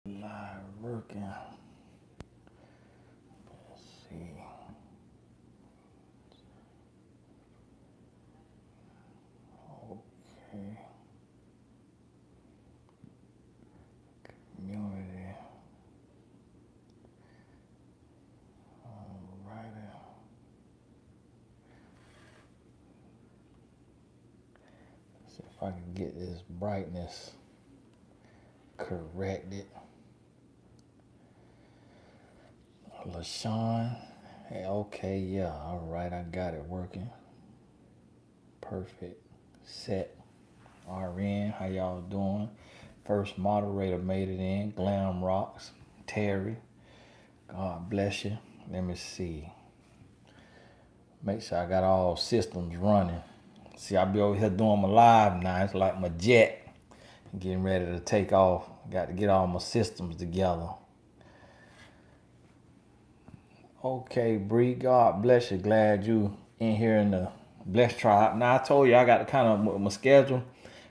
Live working. Let's see. Okay. Community. Alrighty. See if I can get this brightness corrected. LaShawn. Hey, okay, yeah. Alright, I got it working. Perfect. Set. RN, how y'all doing? First moderator made it in. Glam Rocks. Terry. God bless you. Let me see. Make sure I got all systems running. See, I be over here doing my live now. It's like my jet getting ready to take off. Got to get all my systems together. Okay, Bree, God bless you. Glad you in here in the Blessed Tribe. Now, I told you I got to kind of, my schedule,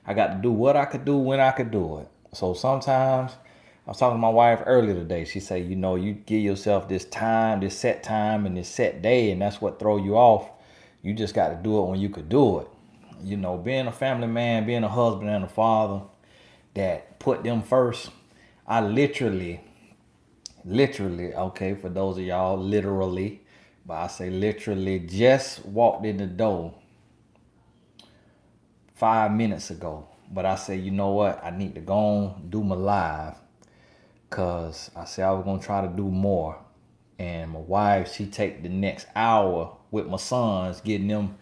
I got to do what I could do when I could do it. So sometimes, I was talking to my wife earlier today. She said, you give yourself this time, this set time, and this set day, and that's what throw you off. You just got to do it when you could do it. Being a family man, being a husband and a father that put them first, I literally, okay, for those of y'all, literally, but I say literally just walked in the door 5 minutes ago. But I say, you know what? I need to go on, do my live. Cause I said I was gonna try to do more. And my wife, she take the next hour with my sons, getting them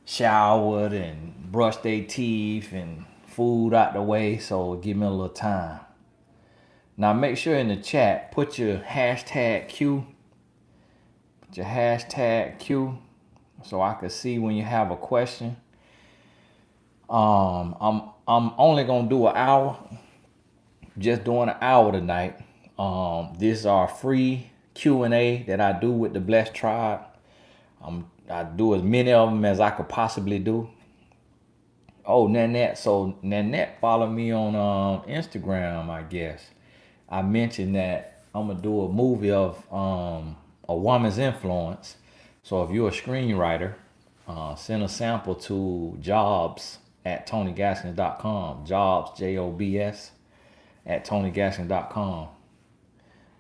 showered and brush their teeth and food out the way. So give me a little time. Now make sure in the chat, put your hashtag Q. Put your hashtag Q so I can see when you have a question. I'm only gonna do an hour. Just doing an hour tonight. This is our free Q&A that I do with the Blessed Tribe. I do as many of them as I could possibly do. Oh, Nanette. So Nanette followed me on Instagram, I guess. I mentioned that I'm gonna do a movie of a woman's influence. So if you're a screenwriter, send a sample to jobs@tonygaskins.com. Jobs, JOBS, at tonygaskins.com,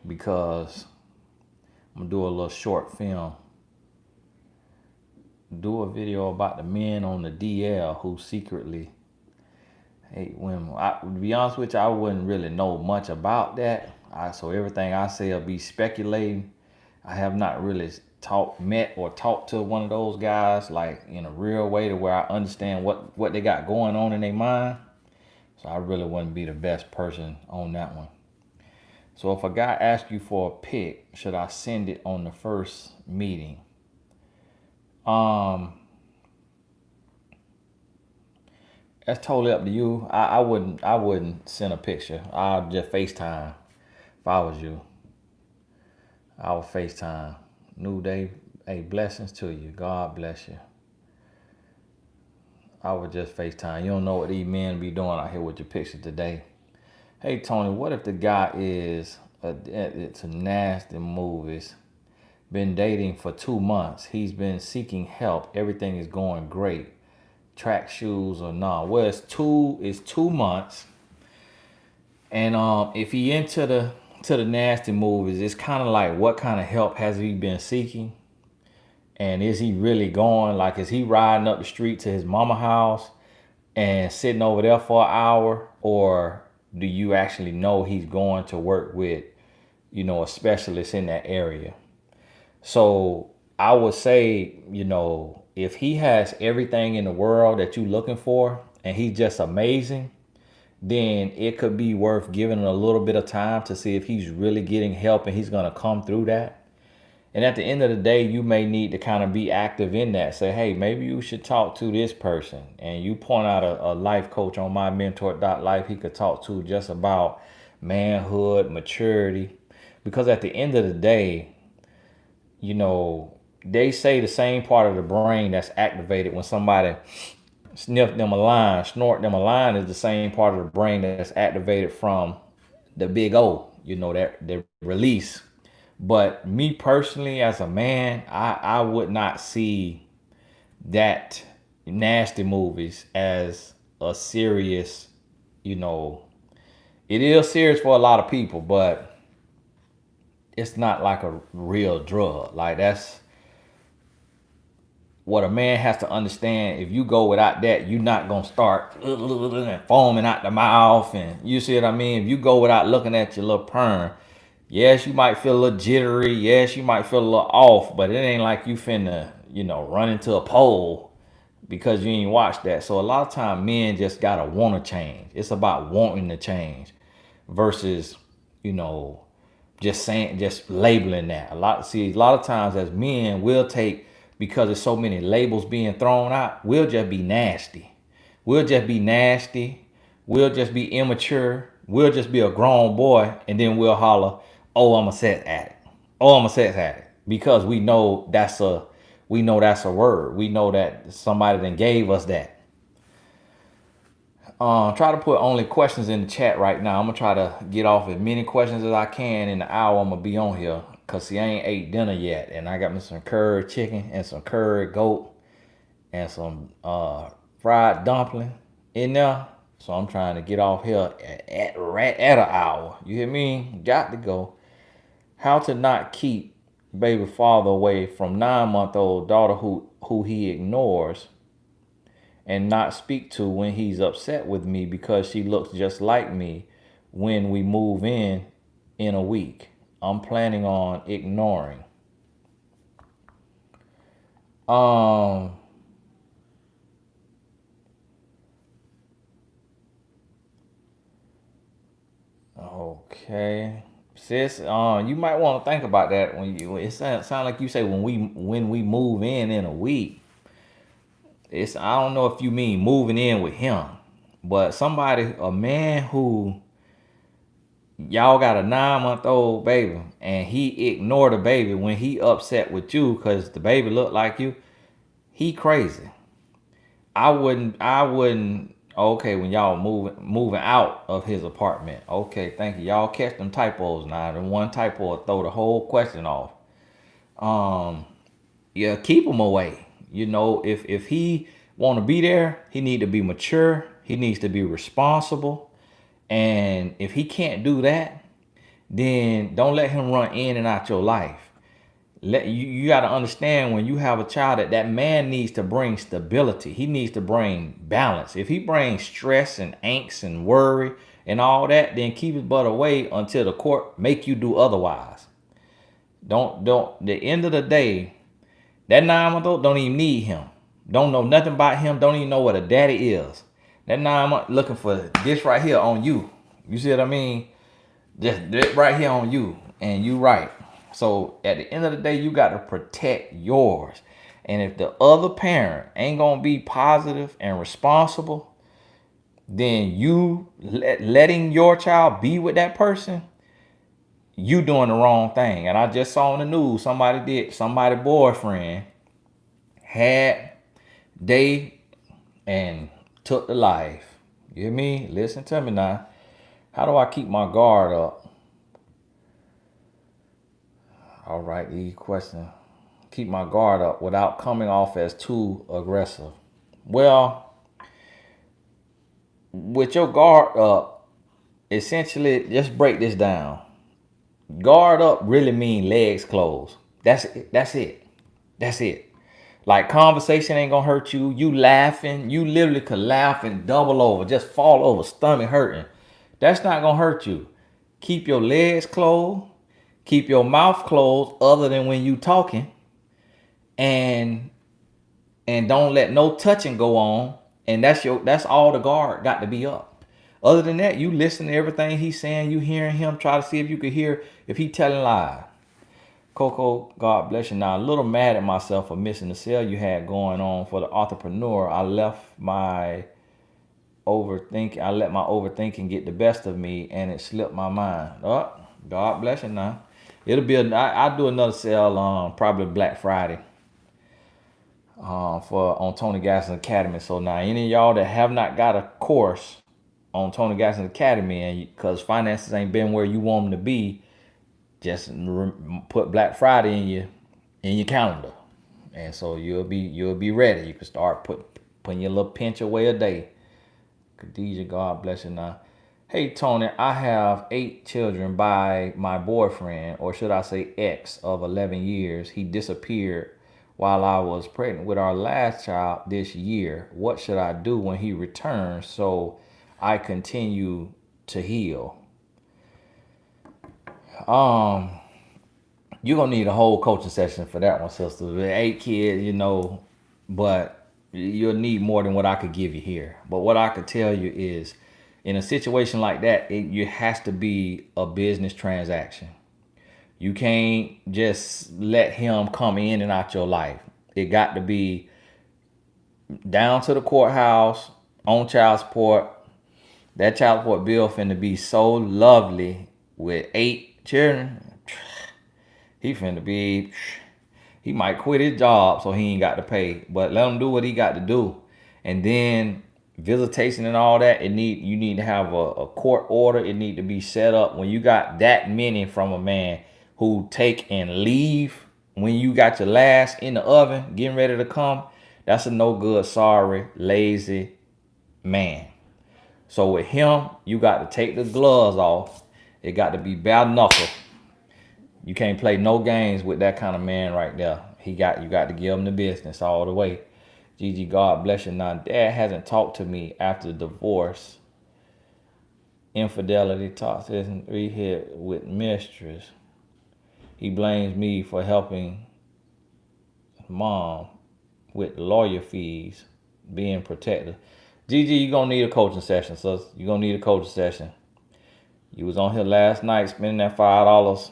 because I'm gonna do a little short film. Do a video about the men on the DL who secretly hate women. To be honest with you, I wouldn't really know much about that. So everything I say will be speculating. I have not really met or talked to one of those guys like in a real way to where I understand what they got going on in their mind. So I really wouldn't be the best person on that one. So if a guy asks you for a pic, should I send it on the first meeting? That's totally up to you. I wouldn't send a picture. I'll just FaceTime. If I was you, I would FaceTime. New day, hey, blessings to you. God bless you. I would just FaceTime. You don't know what these men be doing out here with your picture today. Hey Tony, what if the guy it's a nasty movies? Been dating for 2 months. He's been seeking help. Everything is going great. Track shoes or not? Well, it's 2 months, and if he into the nasty movies, it's kind of like what kind of help has he been seeking, and is he really going? Like, is he riding up the street to his mama house and sitting over there for an hour, or do you actually know he's going to work with, a specialist in that area? So I would say, if he has everything in the world that you're looking for and he's just amazing, then it could be worth giving him a little bit of time to see if he's really getting help and he's going to come through that. And at the end of the day, you may need to kind of be active in that. Say, hey, maybe you should talk to this person. And you point out a life coach on my mentor.life he could talk to just about manhood, maturity. Because at the end of the day, they say the same part of the brain that's activated when somebody snort them a line is the same part of the brain that's activated from the big O. that release. But me personally, as a man, I would not see that nasty movies as a serious, you know, it is serious for a lot of people, but it's not like a real drug. Like that's what a man has to understand. If you go without that, you're not gonna start and foaming out the mouth, and you see what I mean. If you go without looking at your little perm, yes, you might feel a little jittery. Yes, you might feel a little off, but it ain't like you finna, run into a pole because you ain't watched that. So a lot of time, men just gotta want to change. It's about wanting to change versus, you know, just labeling that. A lot of times as men, we'll take, because there's so many labels being thrown out, we'll just be nasty. We'll just be nasty. We'll just be immature. We'll just be a grown boy, and then we'll holler, "Oh, I'm a sex addict. Oh, I'm a sex addict," because we know that's a word. We know that somebody then gave us that. Try to put only questions in the chat right now. I'm gonna try to get off as many questions as I can in the hour I'm gonna be on here. Cause see, I ain't ate dinner yet, and I got me some curry chicken and some curry goat and some fried dumpling in there. So I'm trying to get off here right at an hour. You hear me? Got to go. How to not keep baby father away from 9-month-old daughter who he ignores and not speak to when he's upset with me because she looks just like me when we move in a week. I'm planning on ignoring. Um okay. Sis, you might want to think about that when it sound like you say when we move in a week. It's I don't know if you mean moving in with him, but a man who y'all got a 9-month-old baby and he ignored the baby when he upset with you because the baby looked like you, he crazy. I wouldn't okay when y'all moving out of his apartment. Okay, thank you. Y'all catch them typos now. The one typo will throw the whole question off. Um yeah, keep him away. If he want to be there, he need to be mature. He needs to be responsible. And if he can't do that, then don't let him run in and out your life. You got to understand, when you have a child, that man needs to bring stability. He needs to bring balance. If he brings stress and angst and worry and all that, then keep his butt away until the court make you do otherwise. Don't. The end of the day, that 9-month-old don't even need him. Don't know nothing about him. Don't even know what a daddy is. That 9 month looking for this right here on you. You see what I mean? Just this right here on you, and you right. So at the end of the day, you got to protect yours. And if the other parent ain't gonna be positive and responsible, then you letting your child be with that person, you doing the wrong thing. And I just saw in the news somebody boyfriend had they and took the life. You hear me? Listen to me now. How do I keep my guard up? All right, the question. Keep my guard up without coming off as too aggressive. Well, with your guard up, essentially, just break this down. Guard up really mean legs closed. That's it. That's it. That's it. Like, conversation ain't gonna hurt you. You laughing, you literally could laugh and double over, just fall over, stomach hurting. That's not gonna hurt you. Keep your legs closed. Keep your mouth closed, other than when you talking, and don't let no touching go on. And that's all the guard got to be up. Other than that, you listen to everything he's saying. You hearing him. Try to see if you could hear if he telling lies. Coco, God bless you. Now, a little mad at myself for missing the sale you had going on for the entrepreneur. I let my overthinking get the best of me, and it slipped my mind. Oh, God bless you. Now, I'll do another sale on probably Black Friday. For on Tony Gasson Academy. So now, any of y'all that have not got a course on Tony Gaxton Academy, and because finances ain't been where you want them to be, just put Black Friday in your calendar, and so you'll be ready. You can start putting your little pinch away a day. Khadijah, God bless you now. Hey Tony, I have 8 children by my boyfriend, or should I say ex, of 11 years. He disappeared while I was pregnant with our last child this year. What should I do when he returns so I continue to heal? Um, you're gonna need a whole coaching session for that one, sister. With 8 kids, but you'll need more than what I could give you here. But what I could tell you is, in a situation like that, it has to be a business transaction. You can't just let him come in and out your life. It got to be down to the courthouse, on child support. That child support bill finna be so lovely with 8 children. He finna be, he might quit his job so he ain't got to pay. But let him do what he got to do. And then visitation and all that, you need to have a court order. It need to be set up. When you got that many from a man who take and leave when you got your last in the oven getting ready to come, that's a no good, sorry, lazy man. So with him, you got to take the gloves off. It got to be bare knuckle. You can't play no games with that kind of man right there. You got to give him the business all the way. Gigi, God bless you. Now, Dad hasn't talked to me after the divorce. Infidelity, toxic, rehab with mistress. He blames me for helping mom with lawyer fees, being protected. Gigi, you're going to need a coaching session, sis. You're going to need a coaching session. You was on here last night spending that $5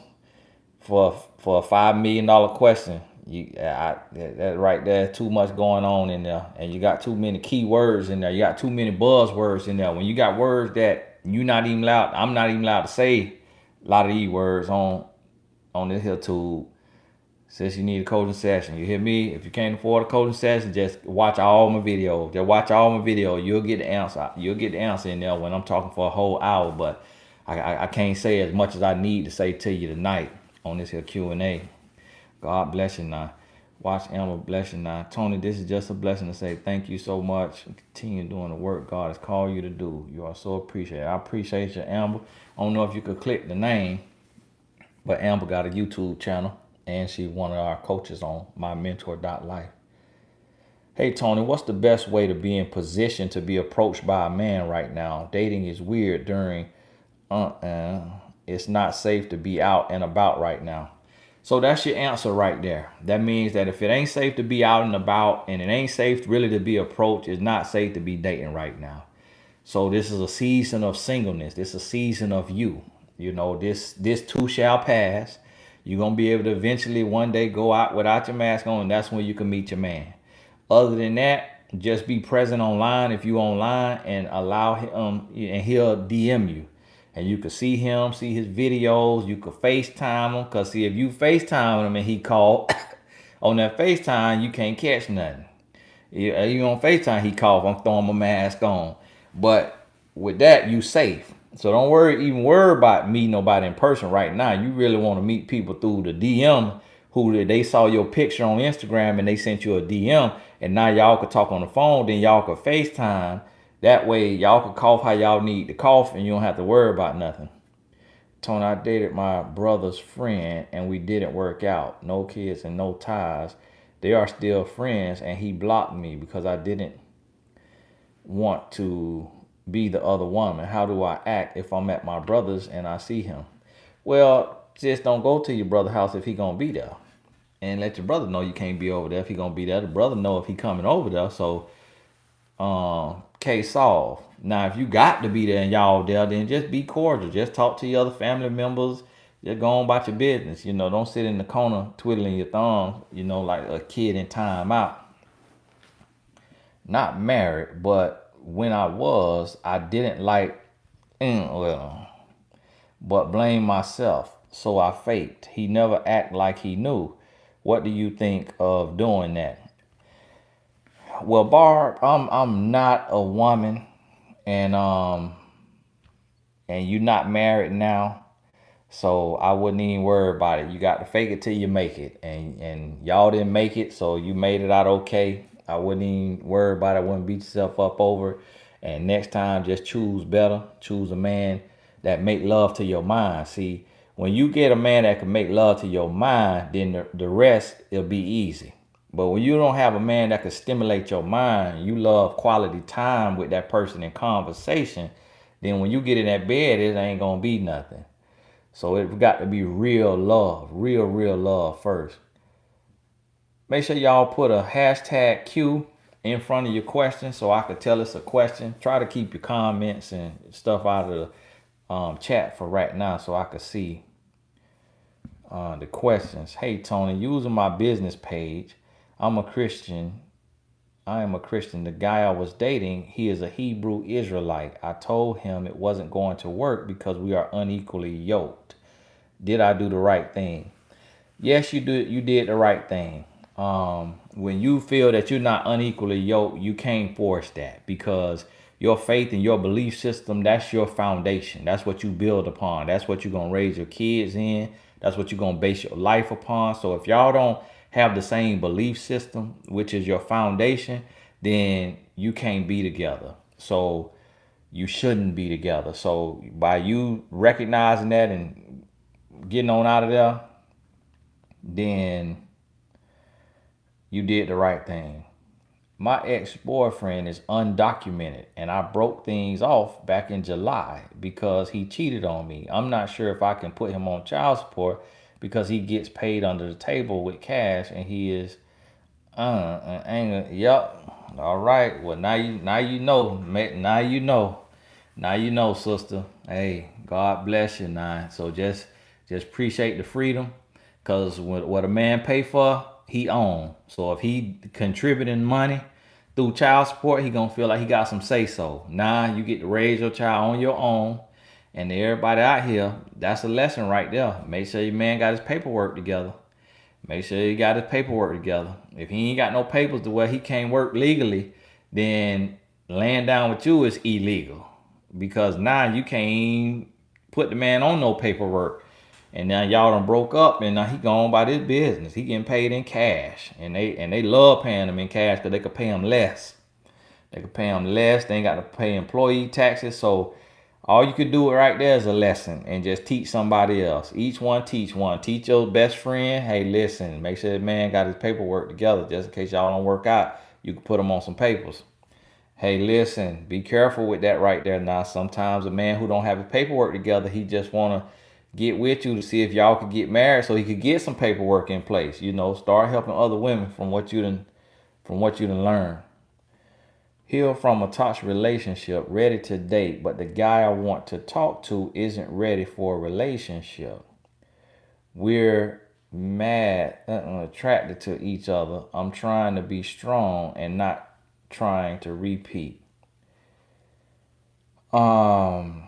for a $5 million question. That right there, too much going on in there, and you got too many key words in there. You got too many buzzwords in there. When you got words that I'm not even allowed to say a lot of these words on this here tool. Since you need a coaching session, you hear me? If you can't afford a coaching session, just watch all my videos. Just watch all my videos. You'll get the answer. You'll get the answer in there when I'm talking for a whole hour. But I can't say as much as I need to say to you tonight on this here Q&A. God bless you now. Watch Amber bless you now. Tony, this is just a blessing to say thank you so much. Continue doing the work God has called you to do. You are so appreciated. I appreciate you, Amber. I don't know if you could click the name, but Amber got a YouTube channel, and she's one of our coaches on mymentor.life. Hey, Tony, what's the best way to be in position to be approached by a man right now? Dating is weird during, it's not safe to be out and about right now. So that's your answer right there. That means that if it ain't safe to be out and about, and it ain't safe really to be approached, it's not safe to be dating right now. So this is a season of singleness. This is a season of you. This too shall pass. You're going to be able to eventually one day go out without your mask on, and that's when you can meet your man. Other than that, just be present online if you online, and allow him, and he'll DM you. And you can see him, see his videos. You could FaceTime him. Because, see, if you FaceTime him and he called, on that FaceTime, you can't catch nothing. You on FaceTime, he called, I'm throwing my mask on. But with that, you safe. So don't worry about meeting nobody in person right now. You really want to meet people through the DM who they saw your picture on Instagram and they sent you a DM. And now y'all could talk on the phone. Then y'all could FaceTime. That way, y'all can cough how y'all need to cough, and you don't have to worry about nothing. Tony, I dated my brother's friend, and we didn't work out. No kids and no ties. They are still friends, and he blocked me because I didn't want to be the other woman. How do I act if I'm at my brother's and I see him? Well, just don't go to your brother's house if he gonna be there. And let your brother know you can't be over there if he gonna be there. The brother know if he coming over there, so case solved. Now, if you got to be there and y'all there, then just be cordial. Just talk to your other family members. Just go on about your business. Don't sit in the corner twiddling your thumbs, like a kid in time out. Not married, but when I was, I didn't like, but blame myself. So I faked. He never acted like he knew. What do you think of doing that? Well, Barb, I'm not a woman, and and you're not married now. So I wouldn't even worry about it. You got to fake it till you make it. And y'all didn't make it, so you made it out okay. I wouldn't even worry about it. I wouldn't beat yourself up over it. And next time, just choose better. Choose a man that make love to your mind. See, when you get a man that can make love to your mind, then the rest, it'll be easy. But when you don't have a man that can stimulate your mind, you love quality time with that person in conversation, then when you get in that bed, it ain't going to be nothing. So it got to be real love, real love first. Make sure y'all put a hashtag Q in front of your question so I could tell it's a question. Try to keep your comments and stuff out of the chat for right now so I could see the questions. Hey, Tony, using my business page, I'm a Christian. I am a Christian. The guy I was dating, he is a Hebrew Israelite. I told him it wasn't going to work because we are unequally yoked. Did I do the right thing? Yes, you did. You did the right thing. When you feel that you're not unequally yoked, you can't force that because your faith and your belief system, that's your foundation. That's what you build upon. That's what you're going to raise your kids in. That's what you're going to base your life upon. So if y'all don't have the same belief system, which is your foundation, then you can't be together. So you shouldn't be together. So by you recognizing that and getting on out of there, then you did the right thing. My ex-boyfriend is undocumented and I broke things off back in July because he cheated on me. I'm not sure if I can put him on child support because he gets paid under the table with cash and he is yep. All right. Well, now you know. Now you know, sister. Hey, God bless you now. So just appreciate the freedom. Cause what a man pay for, he own. So if he contributing money through child support, he gonna feel like he got some say so. Now you get to raise your child on your own. And everybody out here, that's a lesson right there. Make sure your man got his paperwork together. Make sure he got his paperwork together. If he ain't got no papers to where he can't work legally, then laying down with you is illegal. Because now you can't put the man on no paperwork. And now y'all done broke up and now he gone by this business. He getting paid in cash. And they love paying him in cash because they could pay him less. They could pay him less. They ain't got to pay employee taxes. So all you could do right there is a lesson and just teach somebody else. Each one teach one. Teach your best friend, hey, listen, make sure the man got his paperwork together just in case y'all don't work out. You can put him on some papers. Hey, listen, be careful with that right there. Now, sometimes a man who don't have his paperwork together, he just want to get with you to see if y'all could get married so he could get some paperwork in place. You know, start helping other women from what you done learned. Heal from a toxic relationship, ready to date, but the guy I want to talk to isn't ready for a relationship. We're attracted to each other. I'm trying to be strong and not trying to repeat. Okay,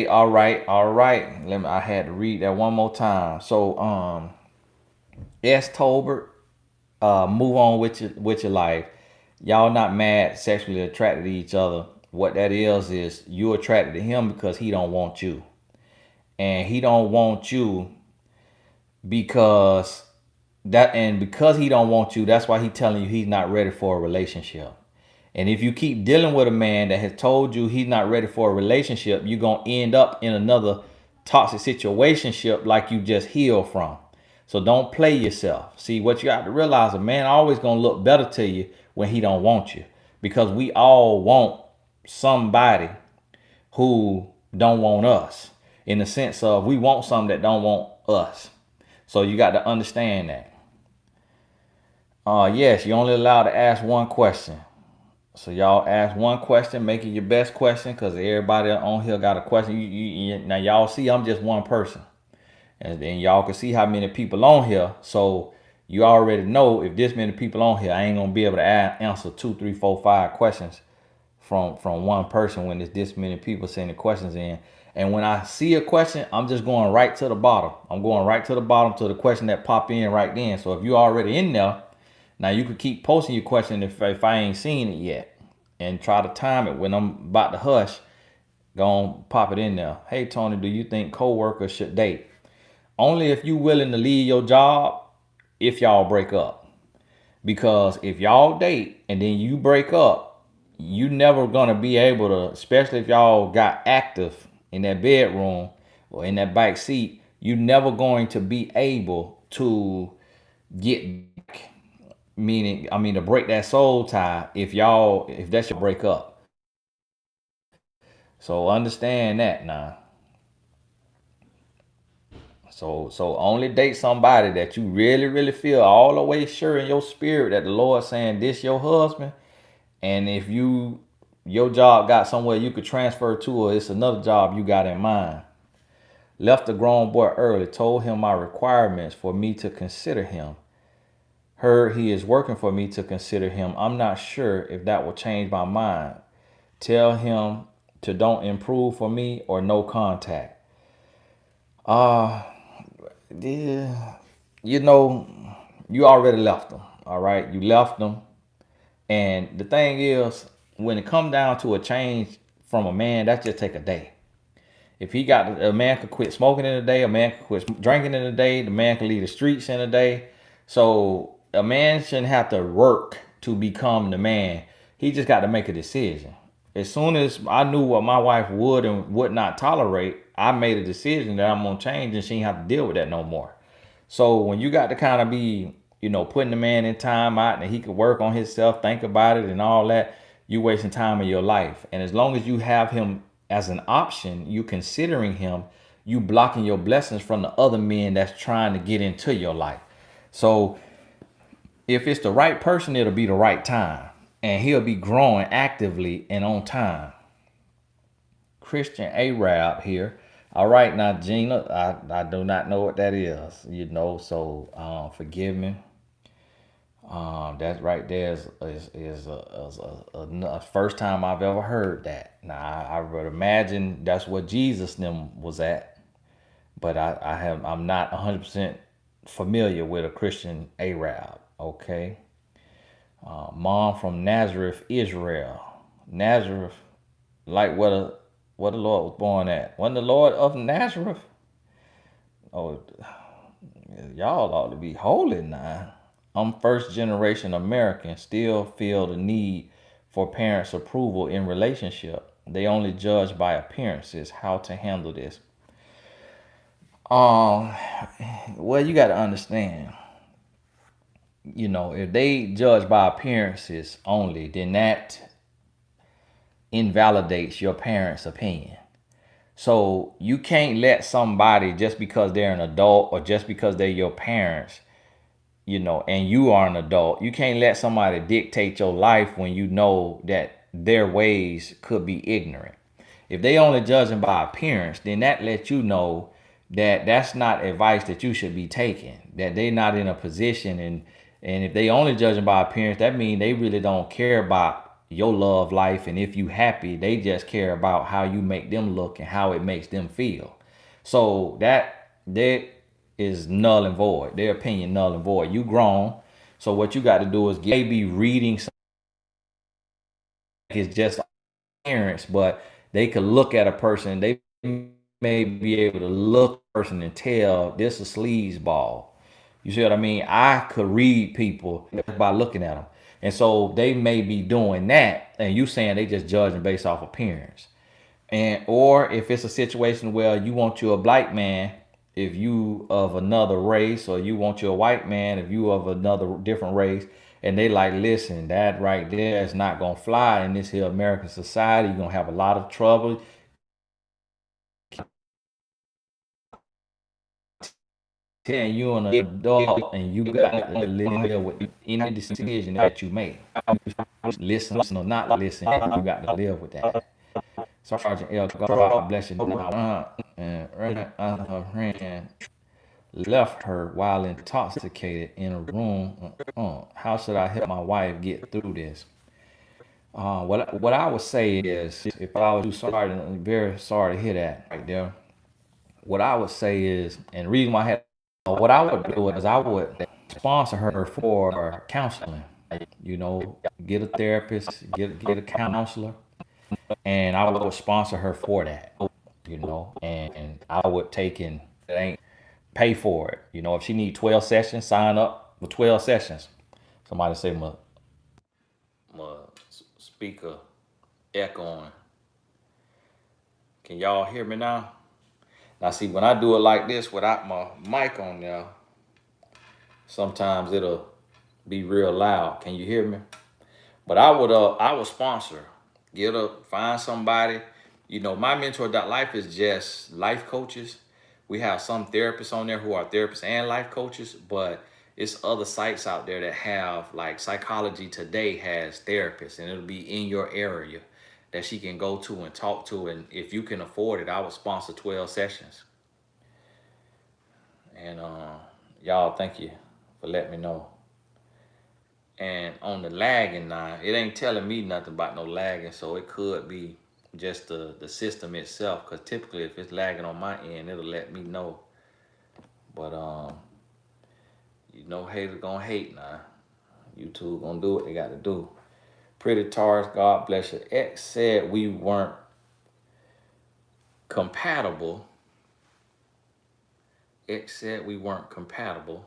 all right. I had to read that one more time. So, S. Tolbert, move on with your life. Y'all not mad, sexually attracted to each other. What that is you attracted to him because he don't want you. And he don't want you because because he don't want you, that's why he telling you he's not ready for a relationship. And if you keep dealing with a man that has told you he's not ready for a relationship, you're going to end up in another toxic situationship like you just healed from. So don't play yourself. See, what you have to realize, a man always going to look better to you when he don't want you. Because we all want somebody who don't want us. In the sense of we want something that don't want us. So you got to understand that. Yes, you're only allowed to ask one question. So y'all ask one question, make it your best question, because everybody on here got a question. Now y'all see I'm just one person. And then y'all can see how many people on here. So you already know if this many people on here, I ain't going to be able to answer 2, 3, 4, 5 questions from one person when there's this many people sending questions in. And when I see a question, I'm just going right to the bottom. I'm going right to the bottom to the question that pop in right then. So if you're already in there, now you could keep posting your question if I ain't seen it yet. And try to time it when I'm about to hush. Go on, pop it in there. Hey, Tony, do you think coworkers should date? Only if you willing to leave your job if y'all break up. Because if y'all date and then you break up, you never gonna be able to, especially if y'all got active in that bedroom or in that back seat, you never going to be able to get back. Meaning, I mean, to break that soul tie if that's your break up. So understand that now. So only date somebody that you really, really feel all the way sure in your spirit that the Lord saying this your husband. And if your job got somewhere you could transfer to, or it's another job you got in mind. Left the grown boy early, told him my requirements for me to consider him. Heard he is working for me to consider him. I'm not sure if that will change my mind. Tell him to don't improve for me or no contact. Uh yeah, you know, you already left them. All right. You left them. And the thing is, when it come down to a change from a man, that just take a day. If he got a man could quit smoking in a day, a man could quit drinking in a day, the man could leave the streets in a day. So a man shouldn't have to work to become the man. He just got to make a decision. As soon as I knew what my wife would and would not tolerate, I made a decision that I'm gonna change, and she ain't have to deal with that no more. So when you got to kind of be, putting the man in time out and he could work on himself, think about it and all that, you wasting time in your life. And as long as you have him as an option, you considering him, you blocking your blessings from the other men that's trying to get into your life. So if it's the right person, it'll be the right time. And he'll be growing actively and on time. Christian Arab here. All right, now Gina, I do not know what that is, so forgive me. That right there is a first time I've ever heard that. Now I would imagine that's what Jesus them was at, but I'm not 100% familiar with a Christian Arab. Okay, mom from Nazareth, Israel. Nazareth, like what the Lord was born at. Wasn't the Lord of Nazareth? Oh, y'all ought to be holy now. I'm first generation American, still feel the need for parents' approval in relationship. They only judge by appearances. How to handle this? Um, well, you got to understand, if they judge by appearances only, then that invalidates your parents' opinion. So you can't let somebody, just because they're an adult or just because they're your parents, and you are an adult, you can't let somebody dictate your life when you know that their ways could be ignorant. If they only judging by appearance, then that lets you know that that's not advice that you should be taking, that they're not in a position. And if they only judging by appearance, that means they really don't care about your love life. And if you happy, they just care about how you make them look and how it makes them feel. So that is null and void. Their opinion null and void. You grown. So what you got to do is maybe reading is just appearance, but they could look at a person. They may be able to look at a person and tell this is a sleazeball. You see what I mean? I could read people by looking at them. And so they may be doing that, and you saying they just judging based off appearance. And or if it's a situation where you want you a black man if you of another race, or you want you a white man if you of another different race, and they like, listen, that right there is not gonna fly in this here American society. You're gonna have a lot of trouble. Telling you an adult and you got to live with any decision that you make. Listen or not listen, you got to live with that. Sergeant L. God bless you. And her friend left her while intoxicated in a room. How should I help my wife get through this? What I would say is, if I was too sorry, very sorry to hear that right there. What I would say is, and the reason why I had, what I would do is I would sponsor her for counseling. You know, get a therapist, get a counselor, and I would sponsor her for that, you know, and I would take and it ain't pay for it. You know, if she need 12 sessions, sign up for 12 sessions. Somebody say my speaker echoing. Can y'all hear me now? Now see, when I do it like this without my mic on there, sometimes it'll be real loud. Can you hear me? But I would sponsor. Find somebody. You know, my mentor.life is just life coaches. We have some therapists on there who are therapists and life coaches, but it's other sites out there that have, like Psychology Today has therapists, and it'll be in your area that she can go to and talk to. And if you can afford it, I would sponsor 12 sessions. And y'all, thank you for letting me know. And on the lagging now, it ain't telling me nothing about no lagging, so it could be just the system itself. Because typically, if it's lagging on my end, it'll let me know. But you know, haters gonna hate now. YouTube gonna do what they got to do. Pretty Tars, God bless you. X said we weren't compatible. X said we weren't compatible.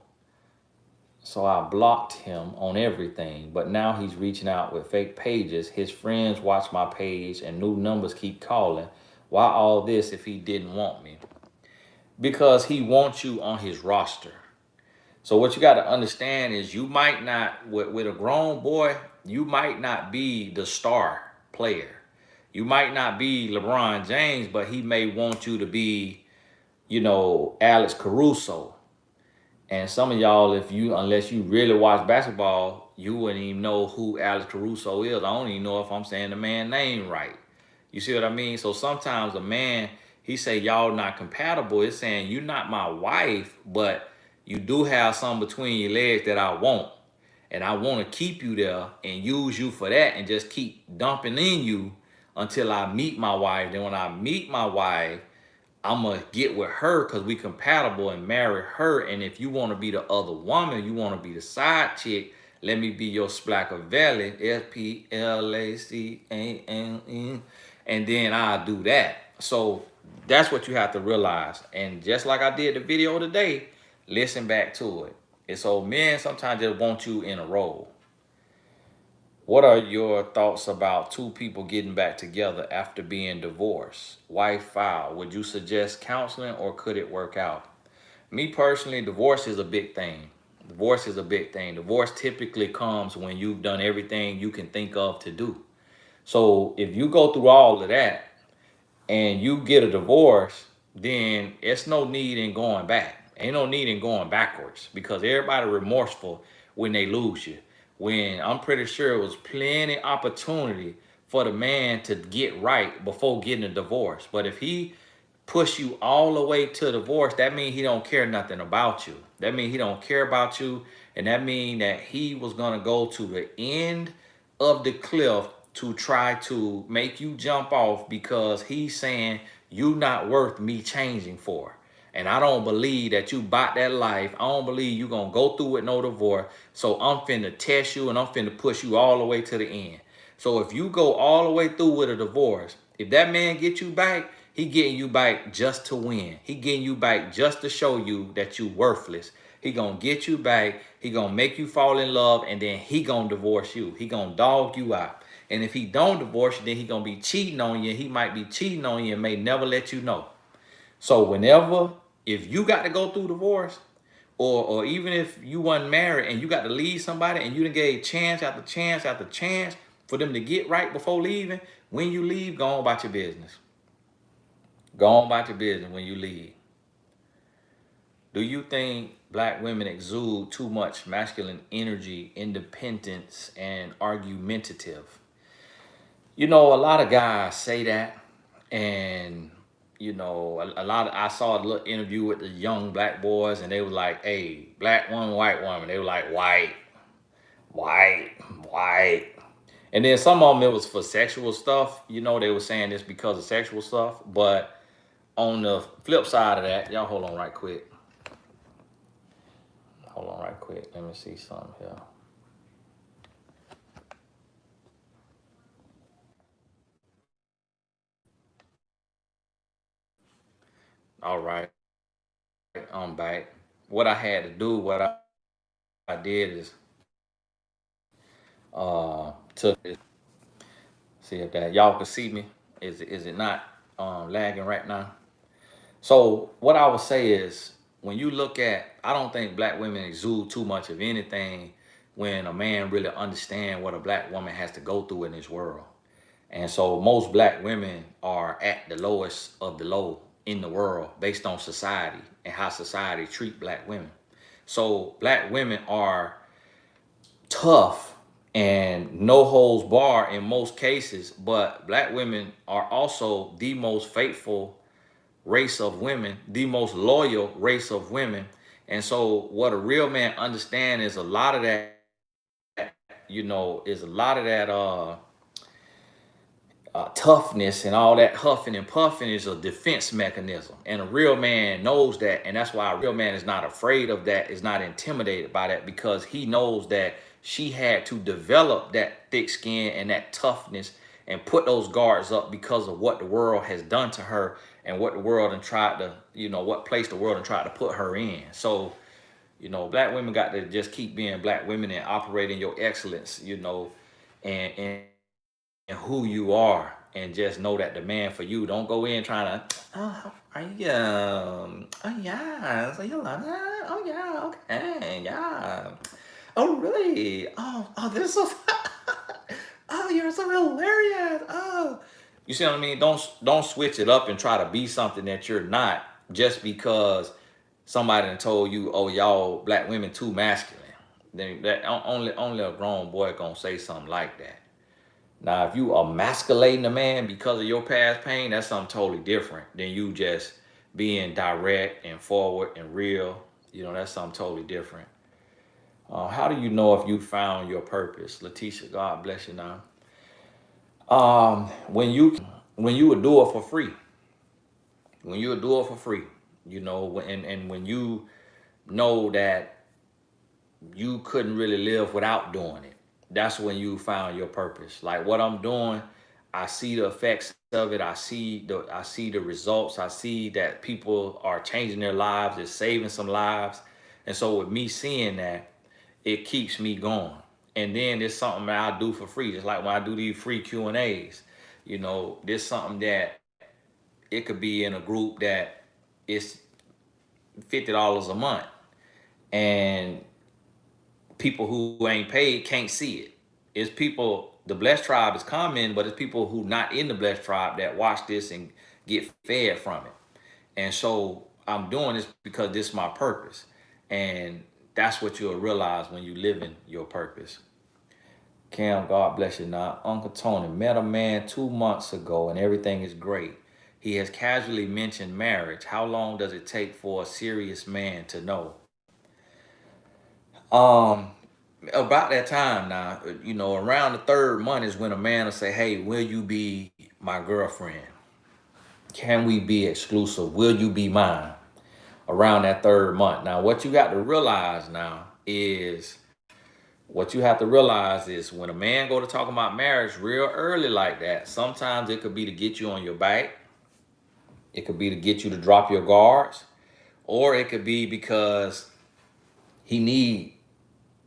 So I blocked him on everything, but now he's reaching out with fake pages. His friends watch my page and new numbers keep calling. Why all this if he didn't want me? Because he wants you on his roster. So what you got to understand is you might not, with a grown boy, you might not be the star player. You might not be LeBron James, but he may want you to be, you know, Alex Caruso. And some of y'all, unless you really watch basketball, you wouldn't even know who Alex Caruso is. I don't even know if I'm saying the man's name right. You see what I mean? So sometimes a man, he say y'all not compatible. It's saying you're not my wife, but you do have something between your legs that I want. And I want to keep you there and use you for that and just keep dumping in you until I meet my wife. Then when I meet my wife, I'm gonna get with her because we compatible and marry her. And if you want to be the other woman, you want to be the side chick, let me be your Splacavelli, SPLACANE, and then I'll do that. So that's what you have to realize. And just like I did the video today, listen back to it. And so men sometimes just want you in a role. What are your thoughts about two people getting back together after being divorced? Wife filed. Would you suggest counseling or could it work out? Me personally, divorce is a big thing. Divorce is a big thing. Divorce typically comes when you've done everything you can think of to do. So if you go through all of that and you get a divorce, then it's no need in going back. Ain't no need in going backwards because everybody remorseful when they lose you. When I'm pretty sure it was plenty opportunity for the man to get right before getting a divorce. But if he push you all the way to divorce, that means he don't care nothing about you. That means he don't care about you. And that means that he was gonna go to the end of the cliff to try to make you jump off because he's saying you not worth me changing for. And I don't believe that you bought that life. I don't believe you gonna go through with no divorce. So I'm finna test you and I'm finna push you all the way to the end. So if you go all the way through with a divorce, if that man get you back, he getting you back just to win. He getting you back just to show you that you worthless. He gonna get you back. He gonna make you fall in love, and then he gonna divorce you. He gonna dog you out. And if he don't divorce you, then he gonna be cheating on you. He might be cheating on you and may never let you know. So whenever, if you got to go through divorce, or even if you wasn't married and you got to leave somebody and you done gave chance after chance after chance for them to get right before leaving, when you leave, go on about your business. Go on about your business when you leave. Do you think black women exude too much masculine energy, independence, and argumentative? You know, a lot of guys say that, and you know, a lot of I saw a little interview with the young black boys, and they were like, "Hey, black woman, white woman." They were like, "White, white, white." And then some of them it was for sexual stuff. You know, they were saying this because of sexual stuff. But on the flip side of that, y'all hold on right quick. Hold on right quick. Let me see something here. All right, I'm back. What I had to do, I did is took this. See if that y'all can see me. Is it not lagging right now? So what I would say is when you look at, I don't think black women exude too much of anything when a man really understand what a black woman has to go through in this world. And so most black women are at the lowest of the low in the world based on society and how society treat black women. So black women are tough and no holds bar in most cases, but black women are also the most faithful race of women, the most loyal race of women. And so what a real man understand is a lot of that, is a lot of that toughness and all that huffing and puffing is a defense mechanism. And a real man knows that. And that's why a real man is not afraid of that, is not intimidated by that, because he knows that she had to develop that thick skin and that toughness and put those guards up because of what the world has done to her and what the world and tried to, what place the world and tried to put her in. So, black women got to just keep being black women and operate in your excellence, and who you are, and just know that the man for you. Don't go in trying to, oh, are you, oh yeah, so you love that? Oh yeah, okay, yeah. Oh really? Oh, this is so, oh, you're so hilarious. Oh, you see what I mean? Don't switch it up and try to be something that you're not just because somebody done told you, oh, y'all black women too masculine. Then that only a grown boy gonna say something like that. Now, if you emasculating a man because of your past pain, that's something totally different than you just being direct and forward and real. That's something totally different. How do you know if you found your purpose? Letitia, God bless you now. When you would do it for free, when you would do it for free, and when you know that you couldn't really live without doing it. That's when you found your purpose. Like what I'm doing, I see the effects of it. I see the results. I see that people are changing their lives, it's saving some lives. And so with me seeing that, it keeps me going. And then there's something that I do for free. Just like when I do these free Q&As, there's something that it could be in a group that it's $50 a month. And people who ain't paid can't see it. It's people, the blessed tribe is common, but it's people who not in the blessed tribe that watch this and get fed from it. And so I'm doing this because this is my purpose. And that's what you'll realize when you live in your purpose. Cam, God bless you now. Uncle Tony, met a man 2 months ago and everything is great. He has casually mentioned marriage. How long does it take for a serious man to know? Um, about that time now, around the third month is when a man will say, "Hey, will you be my girlfriend? Can we be exclusive? Will you be mine?" Around that third month. Now, what you have to realize is when a man go to talk about marriage real early like that, sometimes it could be to get you on your back. It could be to get you to drop your guards, or it could be because he need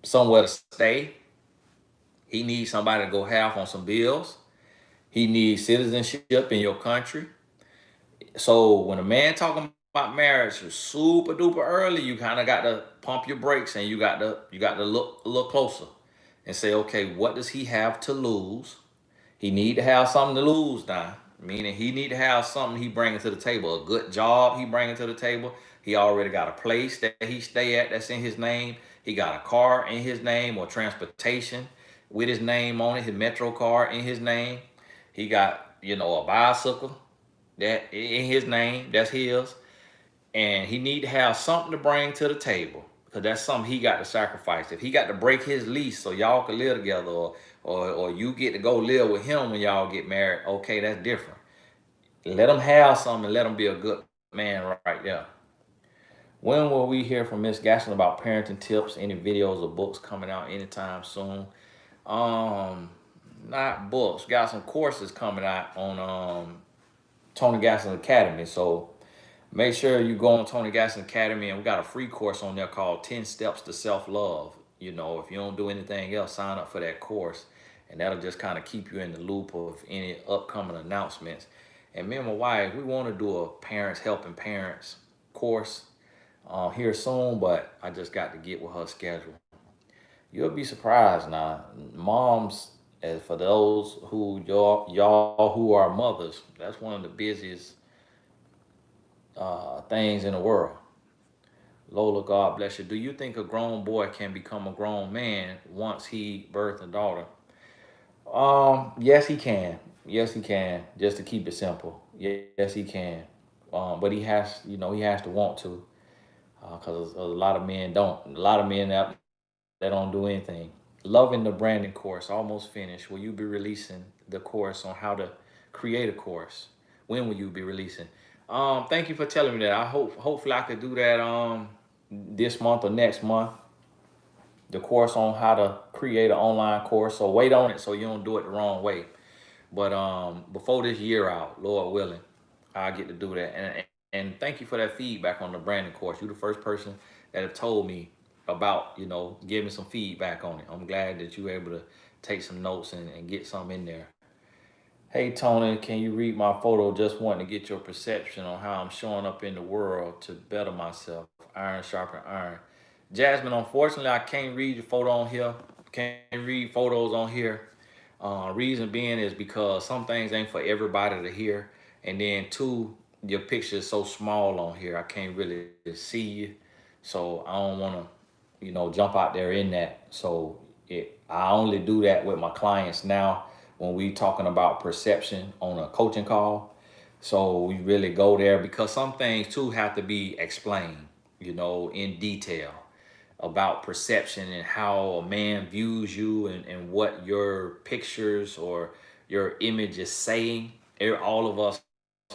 somewhere to stay. He needs somebody to go half on some bills. He needs citizenship in your country. So when a man talking about marriage super duper early, you kind of got to pump your brakes and you got to look a little closer and say, okay, what does he have to lose? He need to have something to lose now. Meaning he need to have something he bringing to the table. A good job he bringing to the table. He already got a place that he stay at that's in his name. He got a car in his name or transportation with his name on it. His Metro car in his name. He got, a bicycle that in his name. That's his. And he need to have something to bring to the table because that's something he got to sacrifice. If he got to break his lease so y'all can live together, or you get to go live with him when y'all get married, okay, that's different. Let him have something and let him be a good man right there. When will we hear from Miss Gaston about parenting tips? Any videos or books coming out anytime soon? Um, Not books. Got some courses coming out on Tony Gaston Academy. So Make sure you go on Tony Gaston Academy, and we got a free course on there called 10 Steps to Self-Love. You know, if you don't do anything else, sign up for that course, and that'll just kind of keep you in the loop of any upcoming announcements. And me and my wife, we want to do a Parents Helping Parents course here soon, but I just got to get with her schedule. You'll be surprised now. Moms, as for those who y'all who are mothers, that's one of the busiest things in the world. Lola, God bless you. Do you think a grown boy can become a grown man once he births a daughter? Yes, he can. Yes, he can. Just to keep it simple. Yes, he can. But he has, he has to want to, because a lot of men don't. A lot of men out there don't do anything. Loving the branding course, almost finished. Will you be releasing the course on how to create a course? When will you be releasing? Thank you for telling me that. Hopefully I could do that this month or next month. The course on how to create an online course. So wait on it so you don't do it the wrong way. But before this year out, Lord willing, I get to do that. And thank you for that feedback on the branding course. You're the first person that have told me about, giving some feedback on it. I'm glad that you were able to take some notes and get some in there. Hey Tony, can you read my photo? Just wanting to get your perception on how I'm showing up in the world to better myself. Iron sharpen iron. Jasmine, unfortunately, I can't read your photo on here. Can't read photos on here. Reason being is because some things ain't for everybody to hear, and then two, your picture is so small on here, I can't really see you, so I don't want to, jump out there in that. So I only do that with my clients now when we talking about perception on a coaching call. So we really go there because some things too have to be explained, in detail about perception and how a man views you and what your pictures or your image is saying. All of us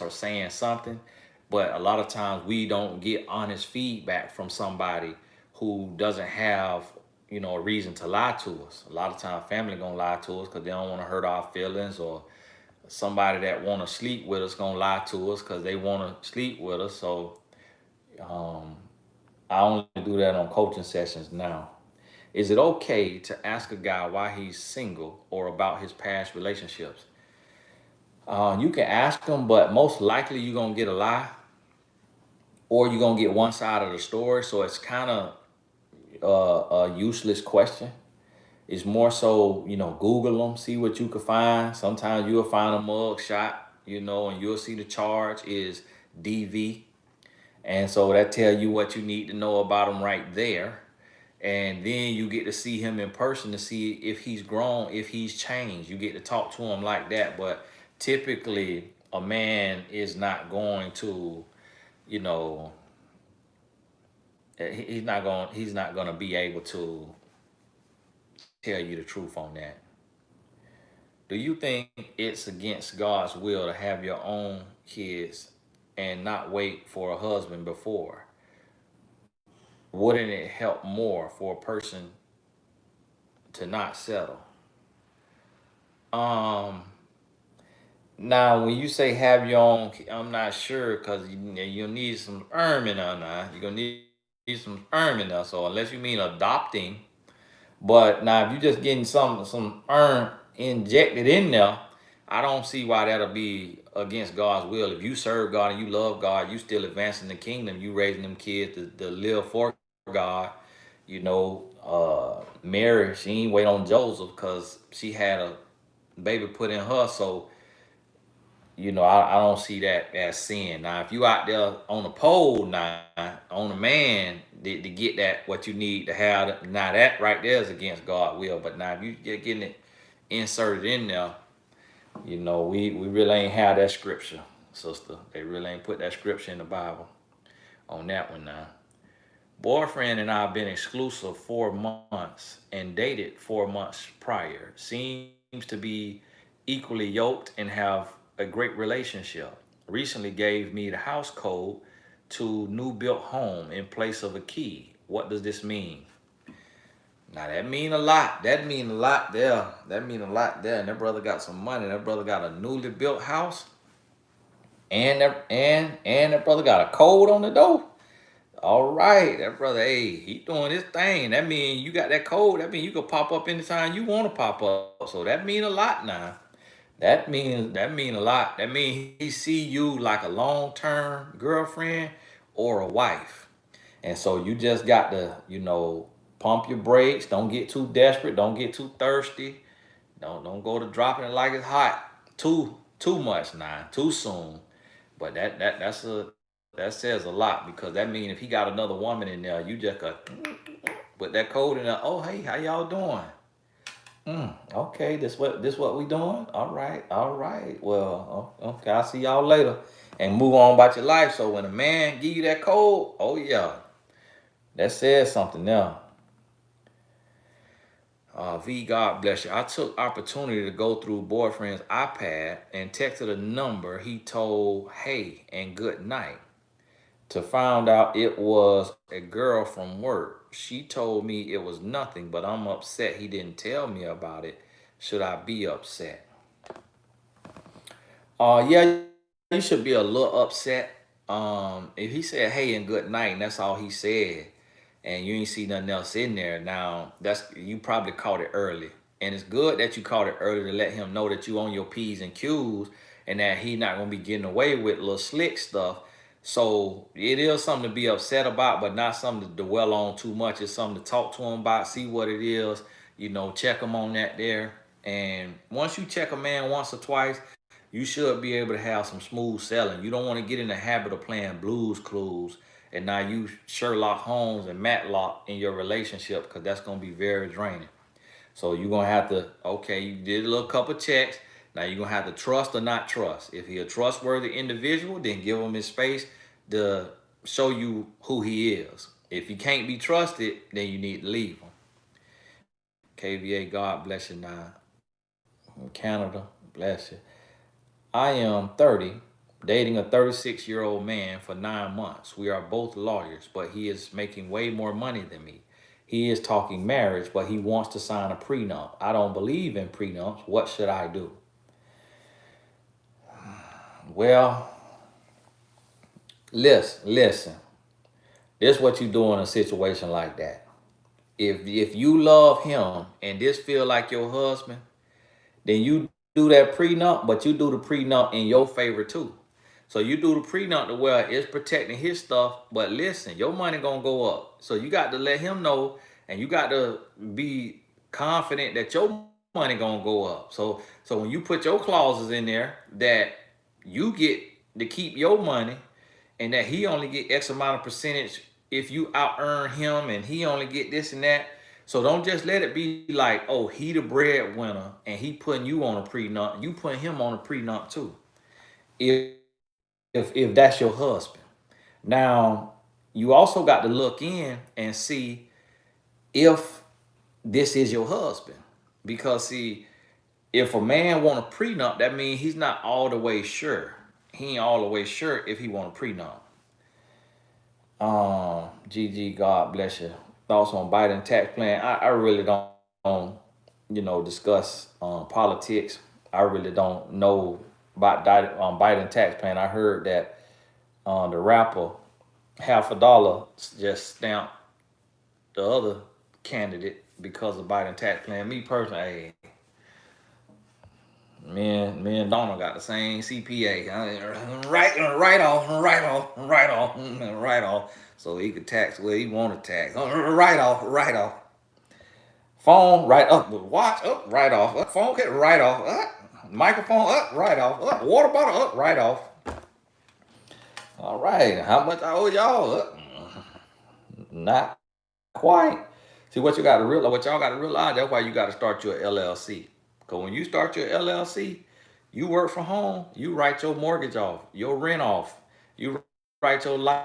are saying something, but a lot of times we don't get honest feedback from somebody who doesn't have, a reason to lie to us. A lot of times family gonna lie to us because they don't want to hurt our feelings, or somebody that want to sleep with us gonna lie to us because they want to sleep with us. So um, I only do that on coaching sessions now. Is it okay to ask a guy why he's single or about his past relationships? You can ask him, but most likely you're gonna get a lie, or you're gonna get one side of the story. So it's kind of a useless question. It's more so, Google them, see what you can find. Sometimes you'll find a mug shot, and you'll see the charge is DV, and so that tell you what you need to know about him right there. And then you get to see him in person to see if he's grown, if he's changed. You get to talk to him like that. But typically a man is not going to, you know he's not going to be able to tell you the truth on that. Do you think it's against God's will to have your own kids and not wait for a husband before? Wouldn't it help more for a person to not settle? Um, Now, when you say have your own, I'm not sure because you'll need some sperm in there now. You're gonna need some sperm in there. So unless you mean adopting, but now if you're just getting some sperm injected in there, I don't see why that'll be against God's will. If you serve God and you love God, you still advancing the kingdom. You raising them kids to live for God. Mary, she ain't wait on Joseph because she had a baby put in her. So I don't see that as sin. Now, if you out there on the pole now, on a man to get that what you need to have, now that right there is against God will. But now if you get getting it inserted in there, we really ain't have that scripture, sister. They really ain't put that scripture in the Bible on that one now. Boyfriend and I have been exclusive 4 months and dated 4 months prior. Seems to be equally yoked and have a great relationship. Recently gave me the house code to new built home in place of a key. What does this mean? Now that mean a lot. That mean a lot there. That mean a lot there. And that brother got some money. That brother got a newly built house. and that brother got a code on the door. All right, that brother, hey, he doing his thing. That mean you got that code. That mean you can pop up anytime you want to pop up. So that mean a lot now. That mean a lot. That mean he see you like a long-term girlfriend or a wife. And so you just got to, pump your brakes. Don't get too desperate. Don't get too thirsty. Don't go to dropping it like it's hot. Too much now. Too soon. But that says a lot because that means if he got another woman in there, you just got put that code in there. Oh hey, how y'all doing? Okay, this what we doing? All right. Well, okay, I'll see y'all later, and move on about your life. So when a man give you that code, oh yeah, that says something now. V, God bless you. I took opportunity to go through boyfriend's iPad and texted a number he told hey and good night to find out it was a girl from work. She told me it was nothing, but I'm upset he didn't tell me about it. Should I be upset? Yeah, you should be a little upset. If he said hey and good night and that's all he said, and you ain't see nothing else in there, now that's you probably caught it early. And it's good that you caught it early to let him know that you on your P's and Q's and that he not gonna be getting away with little slick stuff. So it is something to be upset about, but not something to dwell on too much. It's something to talk to him about, see what it is, check him on that there. And once you check a man once or twice, you should be able to have some smooth selling. You don't want to get in the habit of playing Blues Clues and now you Sherlock Holmes and Matlock in your relationship because that's going to be very draining. So you're going to have to, okay, you did a little couple checks. Now you're going to have to trust or not trust. If he's a trustworthy individual, then give him his space to show you who he is. If he can't be trusted, then you need to leave him. KVA, God bless you now. Canada, bless you. I am 30, dating a 36-year-old man for 9 months. We are both lawyers, but he is making way more money than me. He is talking marriage, but he wants to sign a prenup. I don't believe in prenups. What should I do? Well, listen. This is what you do in a situation like that. If you love him and this feel like your husband, then you do that prenup, but you do the prenup in your favor too. So you do the prenup to where it's protecting his stuff, but listen, your money gonna go up. So you got to let him know, and you got to be confident that your money gonna go up. So when you put your clauses in there that you get to keep your money, and that he only get X amount of percentage if you out earn him, and he only get this and that. So don't just let it be like, oh, he the breadwinner and he putting you on a prenup. You putting him on a prenup too. If if that's your husband. Now, you also got to look in and see if this is your husband. Because see, if a man want a prenup, that means he's not all the way sure. He ain't all the way sure if he want a prenup. GG, God bless you. Thoughts on Biden tax plan? I really don't, discuss politics. I really don't know about Biden tax plan. I heard that the rapper $50 just stamped the other candidate because of Biden tax plan. Me personally, hey, me and Donald got the same CPA. Right off. So he could tax where he want to tax. Right off. Phone right up. Watch up, right off. Phone get right off. Microphone up, right off. Water bottle up, right off. All right. How much I owe y'all? Not quite. See what you got to realize. What y'all got to realize. That's why you got to start your LLC. Because when you start your LLC, you work from home. You write your mortgage off, your rent off. You write your light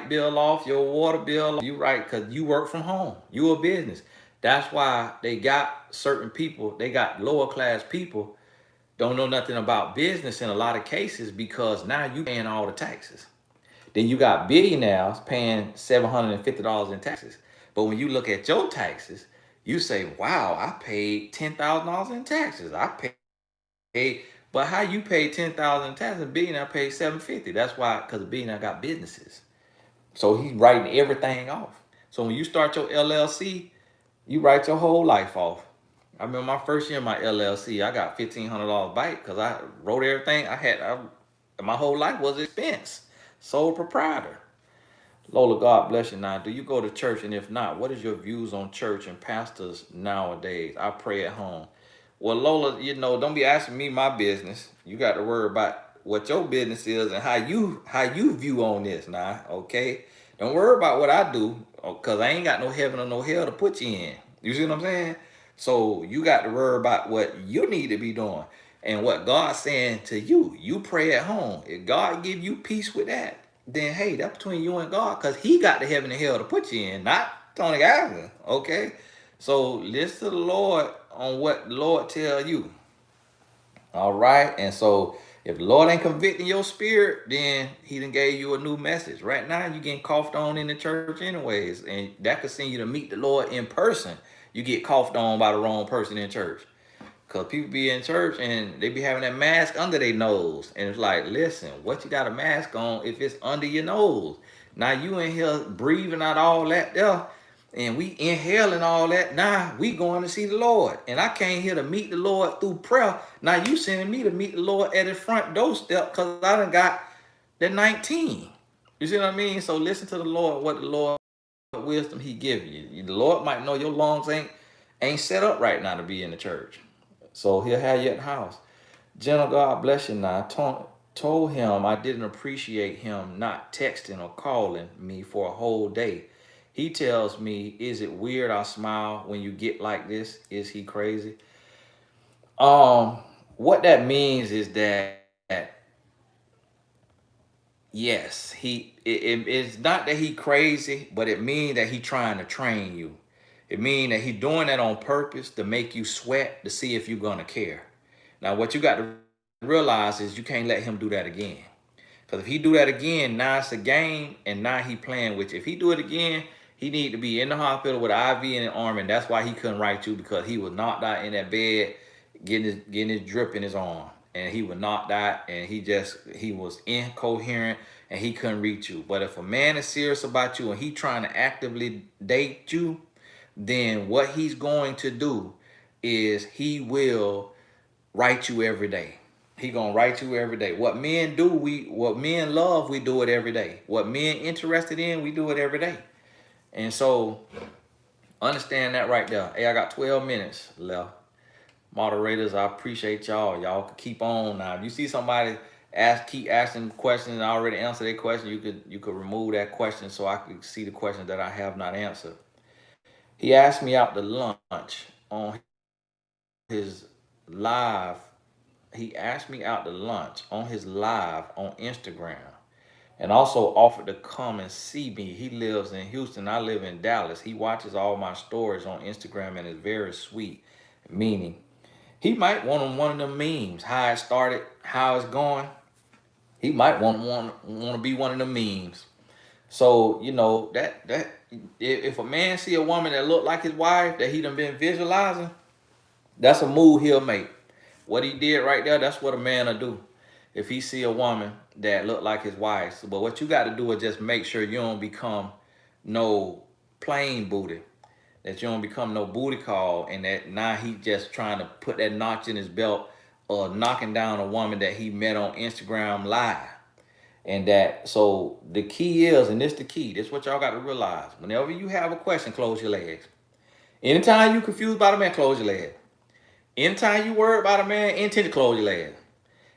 bill off, your water bill off. You write because you work from home. You a business. That's why they got certain people. They got lower class people don't know nothing about business in a lot of cases because now you paying all the taxes. Then you got billionaires paying $750 in taxes. But when you look at your taxes, you say, wow, I paid $10,000 in taxes. I paid But how you pay 10,000 in taxes and billionaire paid 750? That's why, because the billionaire got businesses. So he's writing everything off. So when you start your LLC, you write your whole life off. I remember my first year in my LLC, I got $1,500 back because I wrote everything I had. My whole life was expense. Sole proprietor. Lola, God bless you. Now, do you go to church? And if not, what is your views on church and pastors nowadays? I pray at home. Well, Lola, don't be asking me my business. You got to worry about what your business is and how you view on this now, okay? Don't worry about what I do, because I ain't got no heaven or no hell to put you in. You see what I'm saying? So you got to worry about what you need to be doing and what God's saying to you. You pray at home. If God give you peace with that, then hey, that's between you and God, because he got the heaven and hell to put you in, not Tony Gavin, okay? So listen to the Lord on what the Lord tell you. All right. And so if the Lord ain't convicting your spirit, then he done gave you a new message. Right now, you getting coughed on in the church anyways. And that could send you to meet the Lord in person. You get coughed on by the wrong person in church. Because people be in church and they be having that mask under their nose. And it's like, listen, what you got a mask on if it's under your nose? Now you in here breathing out all that there, and we inhaling all that. Now we going to see the Lord. And I came here to meet the Lord through prayer. Now you sending me to meet the Lord at his front doorstep because I done got the 19. You see what I mean? So listen to the Lord, what the Lord wisdom he give you. The Lord might know your lungs ain't set up right now to be in the church. So he'll have you at the house. General, God bless you now. Told him I didn't appreciate him not texting or calling me for a whole day. He tells me, is it weird I smile when you get like this? Is he crazy? What that means is that yes, it's not that he crazy, but it means that he trying to train you. It means that he doing that on purpose to make you sweat to see if you're gonna care. Now, what you got to realize is you can't let him do that again. Because if he do that again, now it's a game, and now he playing with you. If he do it again, he need to be in the hospital with an IV in his arm, and that's why he couldn't write you, because he was knocked out in that bed, getting his drip in his arm, and he was knocked out, and he was incoherent, and he couldn't reach you. But if a man is serious about you and he trying to actively date you, then what he's going to do is he will write you every day. He gonna write you every day. What men do, what men love, we do it every day. What men interested in, we do it every day. And so understand that right there. Hey, I got 12 minutes left. Moderators, I appreciate y'all. Y'all can keep on now. If you see somebody keep asking questions and I already answered their question, you could remove that question so I could see the questions that I have not answered. He asked me out to lunch on his live. He asked me out to lunch on his live on Instagram, and also offered to come and see me. He lives in Houston. I live in Dallas. He watches all my stories on Instagram and is very sweet. Meaning, he might want one of them memes, how it started, how it's going. He might want to be one of the memes. So that if a man see a woman that look like his wife that he done been visualizing, that's a move he'll make. What he did right there, that's what a man will do. If he see a woman that look like his wife. But what you got to do is just make sure you don't become no plain booty. That you don't become no booty call, and that now he just trying to put that notch in his belt or knocking down a woman that he met on Instagram Live. And that, so the key is, and this the key, this is what y'all got to realize. Whenever you have a question, close your legs. Anytime you confused by a man, close your legs. Anytime you worry about a man, intend to close your legs.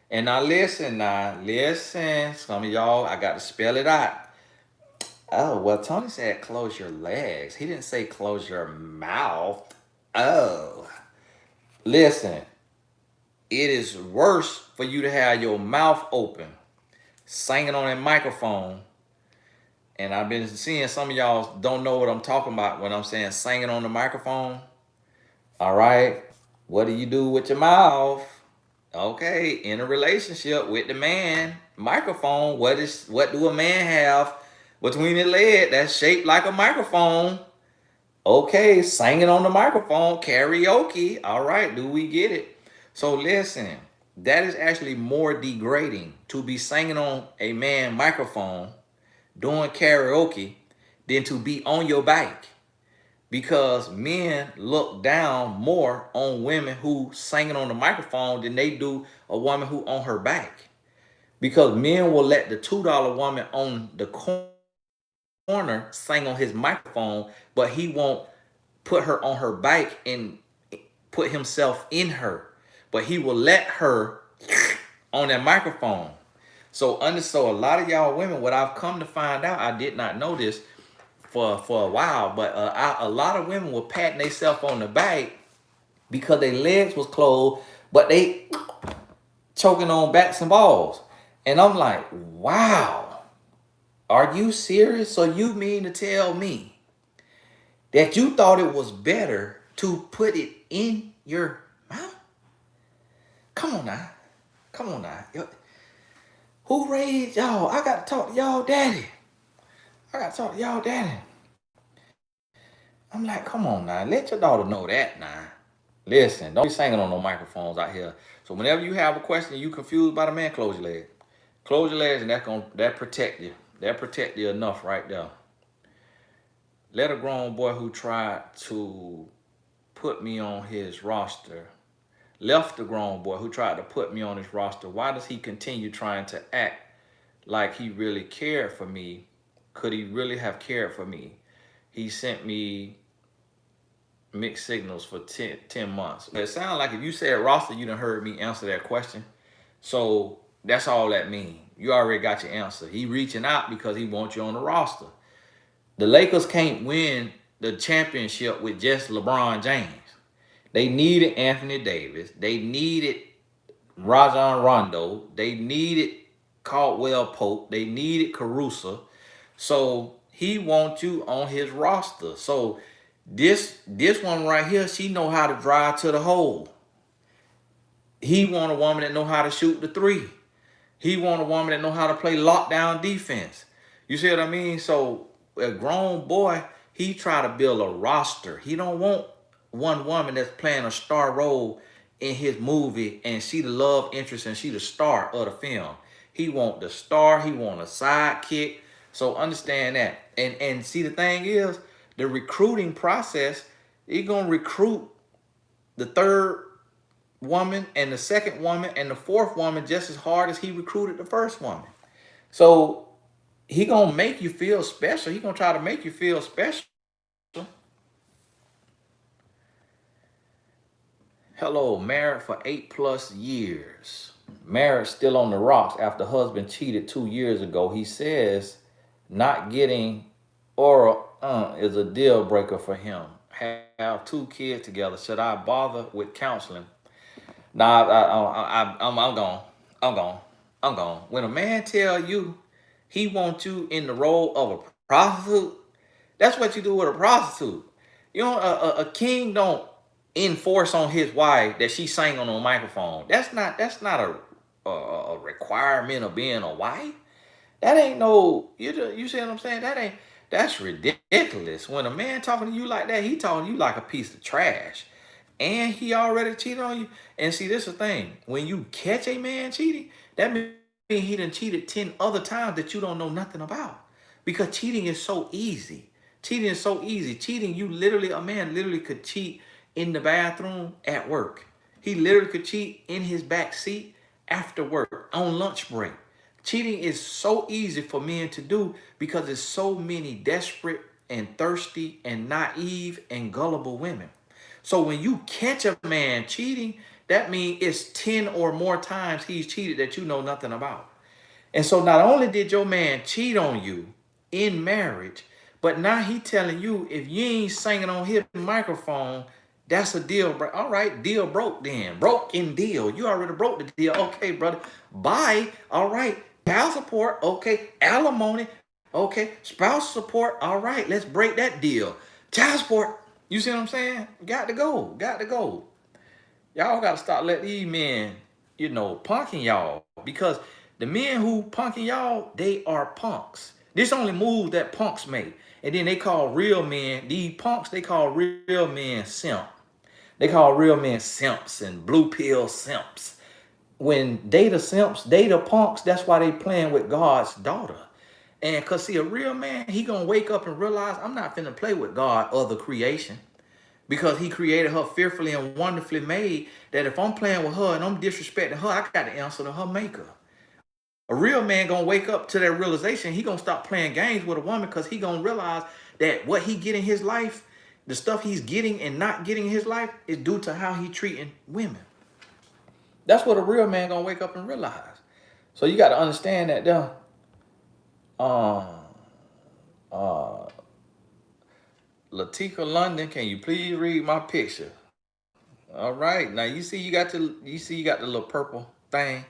And now listen, some of y'all, I got to spell it out. Oh, well, Tony said close your legs. He didn't say close your mouth. Oh, listen, it is worse for you to have your mouth open, singing on a microphone. And I've been seeing some of y'all don't know what I'm talking about when I'm saying singing on the microphone. All right. What do you do with your mouth? Okay, in a relationship with the man, microphone, what do a man have between his legs that's shaped like a microphone? Okay, singing on the microphone, karaoke. All right, do we get it? So listen, that is actually more degrading to be singing on a man microphone doing karaoke than to be on your back, because men look down more on women who singing on the microphone than they do a woman who on her back, because men will let the $2 woman on the corner sing on his microphone, but he won't put her on her back and put himself in her, but he will let her on that microphone. So so a lot of y'all women, what I've come to find out, I did not know this for a while, but a lot of women were patting themselves on the back because their legs was closed, but they choking on backs and balls. And I'm like, wow, are you serious? So you mean to tell me that you thought it was better to put it in your mouth? Come on now. Come on now. Who raised y'all? I got to talk to y'all daddy. I got to talk to y'all daddy. I'm like, come on now. Let your daughter know that now. Listen, don't be singing on no microphones out here. So whenever you have a question and you confused by the man, close your legs. Close your legs, and that protect you. That protect you enough right there. Let a grown boy who tried to put me on his roster, left the grown boy who tried to put me on his roster. Why does he continue trying to act like he really cared for me? Could he really have cared for me? He sent me mixed signals for 10 months. It sounds like if you said roster, you done heard me answer that question. So that's all that means. You already got your answer. He reaching out because he wants you on the roster. The Lakers can't win the championship with just LeBron James. They needed Anthony Davis. They needed Rajon Rondo. They needed Caldwell Pope. They needed Caruso. So he wants you on his roster. So this one right here, she know how to drive to the hole. He want a woman that know how to shoot the three. He want a woman that know how to play lockdown defense. You see what I mean? So a grown boy, he try to build a roster. He don't want one woman that's playing a star role in his movie and she the love interest and she the star of the film. He want the star. He want a sidekick. So understand that. And see, the thing is, the recruiting process, he gonna recruit the third woman and the second woman and the fourth woman just as hard as he recruited the first woman. So he gonna make you feel special. He gonna try to make you feel special. Hello, married for 8+ years. Marriage still on the rocks after husband cheated 2 years ago. He says not getting oral is a deal breaker for him. Have 2 kids together. Should I bother with counseling? Nah, I'm gone. I'm gone. I'm gone. When a man tell you he wants you in the role of a prostitute, that's what you do with a prostitute. You know, a king don't enforce on his wife that she sang on a microphone. That's not a requirement of being a wife. That ain't no, you see what I'm saying? That's ridiculous. When a man talking to you like that, he talking to you like a piece of trash. And he already cheated on you. And see, this is the thing. When you catch a man cheating, that means he done cheated 10 other times that you don't know nothing about. Because cheating is so easy. Cheating is so easy. Cheating, a man literally could cheat in the bathroom at work. He literally could cheat in his back seat after work, on lunch break. Cheating is so easy for men to do because there's so many desperate and thirsty and naive and gullible women. So when you catch a man cheating, that means it's 10 or more times he's cheated that you know nothing about. And so not only did your man cheat on you in marriage, but now he telling you if you ain't singing on his microphone, that's a deal. All right, deal broke then. Broken deal. You already broke the deal. Okay, brother. Bye. All right. Child support. Okay. Alimony. Okay. Spouse support. All right. Let's break that deal. Child support. You see what I'm saying? Got to go. Got to go. Y'all got to stop letting these men, punking y'all. Because the men who punking y'all, they are punks. This only move that punks make. And then they call real men, these punks, they call real men simp. They call real men simps and blue pill simps. when data simps, data punks, that's why they playing with God's daughter. And cause see, a real man, he gonna wake up and realize I'm not finna play with God or the creation. Because he created her fearfully and wonderfully made, that if I'm playing with her and I'm disrespecting her, I got to answer to her maker. A real man gonna wake up to that realization. He gonna stop playing games with a woman because he gonna realize that what he get in his life, the stuff he's getting and not getting in his life, is due to how he treating women. That's what a real man gonna wake up and realize. So you got to understand that there. Um, uh, Latika London, can you please read my picture? All right. Now you got the little purple thing.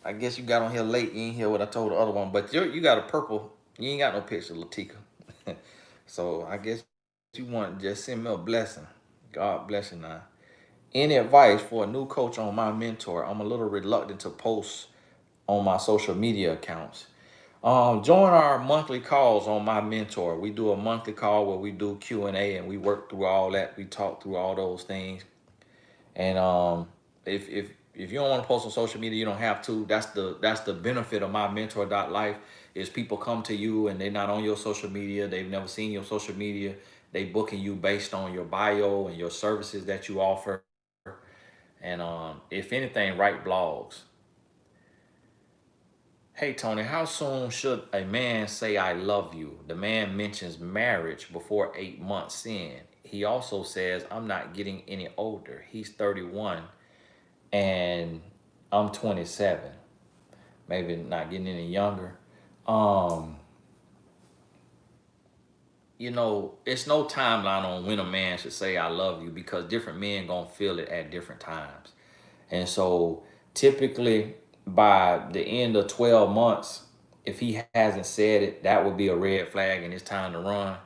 I guess you got on here late. You ain't hear what I told the other one, but you got a purple. You ain't got no picture, Latika. So I guess you want to just send me a blessing. God bless you now. Any advice for a new coach on my mentor? I'm a little reluctant to post on my social media accounts. Join our monthly calls on my mentor. We do a monthly call where we do Q&A and we work through all that. We talk through all those things. And if you don't want to post on social media, you don't have to. That's the benefit of my mentor.life is people come to you and they're not on your social media. They've never seen your social media. They booking you based on your bio and your services that you offer. And if anything, write blogs. Hey Tony, how soon should a man say I love you? The man mentions marriage before 8 months in. He also says I'm not getting any older. He's 31 and I'm 27. Maybe not getting any younger. Um, it's no timeline on when a man should say I love you because different men gonna feel it at different times. And so typically by the end of 12 months, if he hasn't said it, that would be a red flag and it's time to run.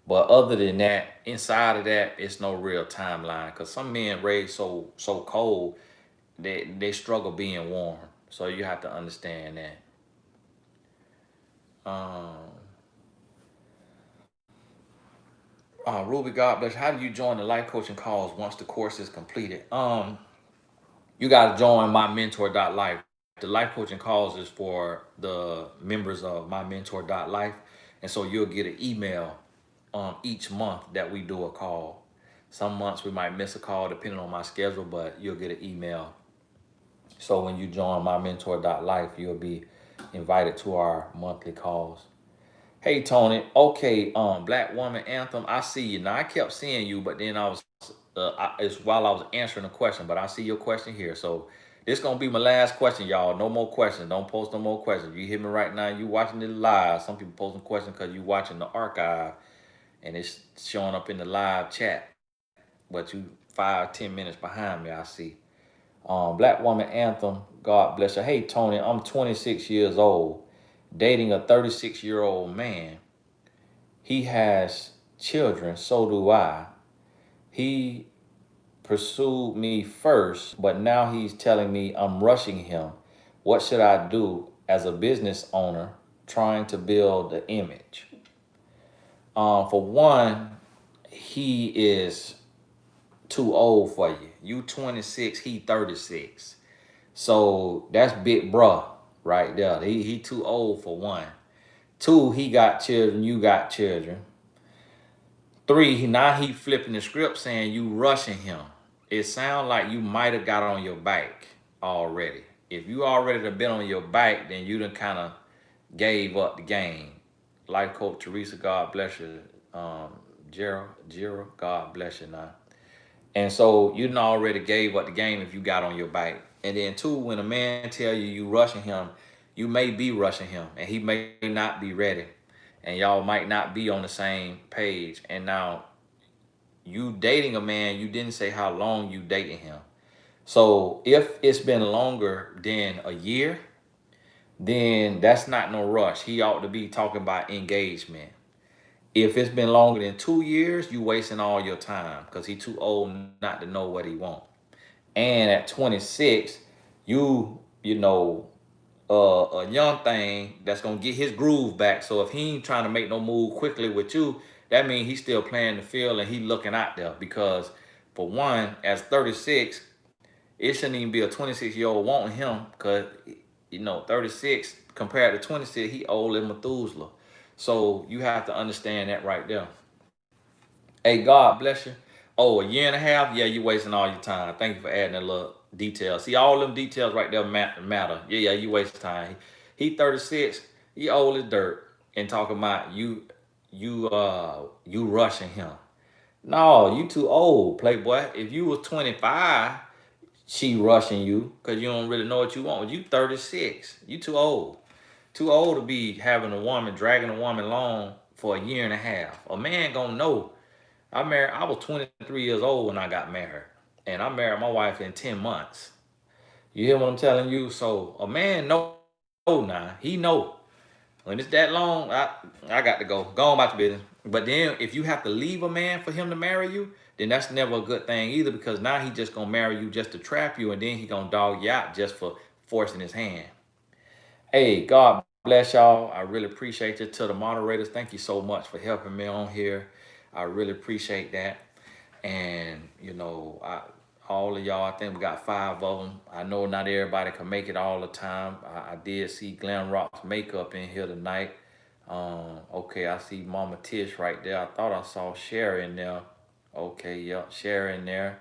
But other than that, inside of that, it's no real timeline because some men raised so cold, they struggle being warm. So you have to understand that. Um, Ruby, God bless. How do you join the life coaching calls once the course is completed? You got to join my mentor.life. The life coaching calls is for the members of my mentor.life. And so you'll get an email each month that we do a call. Some months we might miss a call depending on my schedule, but you'll get an email. So when you join my mentor.life, you'll be invited to our monthly calls. Hey Tony, okay, Black Woman Anthem, I see you. Now I kept seeing you, but then it's while I was answering the question, but I see your question here. So this gonna be my last question, y'all. No more questions. Don't post no more questions. You hear me right now? You watching it live. Some people posting questions because you watching the archive, and it's showing up in the live chat. But you 5-10 minutes behind me, I see. Black Woman Anthem, God bless her. Hey Tony, I'm 26 years old, dating a 36-year-old man. He has children, so do I. He pursued me first, but now he's telling me I'm rushing him. What should I do as a business owner trying to build an image? For one, he is too old for you. You 26, he 36. So that's big bruh right there. He too old for one. Two, he got children, you got children. Three, now he flipping the script saying you rushing him. It sounds like you might have got on your back already. If you already have been on your back, then you done kind of gave up the game. Life coach Teresa, God bless you. Jira, God bless you now. And so you done already gave up the game if you got on your back. And then two, when a man tell you rushing him, you may be rushing him and he may not be ready. And y'all might not be on the same page. And now you dating a man, you didn't say how long you dating him. So if it's been longer than a year, then that's not no rush. He ought to be talking about engagement. If it's been longer than 2 years, you wasting all your time because he too old not to know what he want. And at 26, you know, a young thing that's gonna get his groove back. So if he ain't trying to make no move quickly with you, that means he's still playing the field and he looking out there. Because for one, as 36, it shouldn't even be a 26-year-old wanting him, because, 36 compared to 26, he old as Methuselah. So you have to understand that right there. Hey, God bless you. Oh, a year and a half? Yeah, you wasting all your time. Thank you for adding that little detail. See, all them details right there matter. Yeah, you waste time. He 36. He old as dirt. And talking about you rushing him. No, you too old, playboy. If you was 25, she rushing you because you don't really know what you want. You 36. You too old. Too old to be having a woman, dragging a woman along for a year and a half. A man gonna know. I was 23 years old when I got married. And I married my wife in 10 months. You hear what I'm telling you? So a man know now. He know. When it's that long, I got to go. Go on about the business. But then if you have to leave a man for him to marry you, then that's never a good thing either, because now he just gonna marry you just to trap you, and then he gonna dog you out just for forcing his hand. Hey, God bless y'all. I really appreciate you. To the moderators, thank you so much for helping me on here. I really appreciate that. And all of y'all, I think we got 5 of them. I know not everybody can make it all the time. I did see Glam Rock's makeup in here tonight. Okay, I see Mama Tish right there. I thought I saw Sherry in there. Okay, yep, Sherry in there.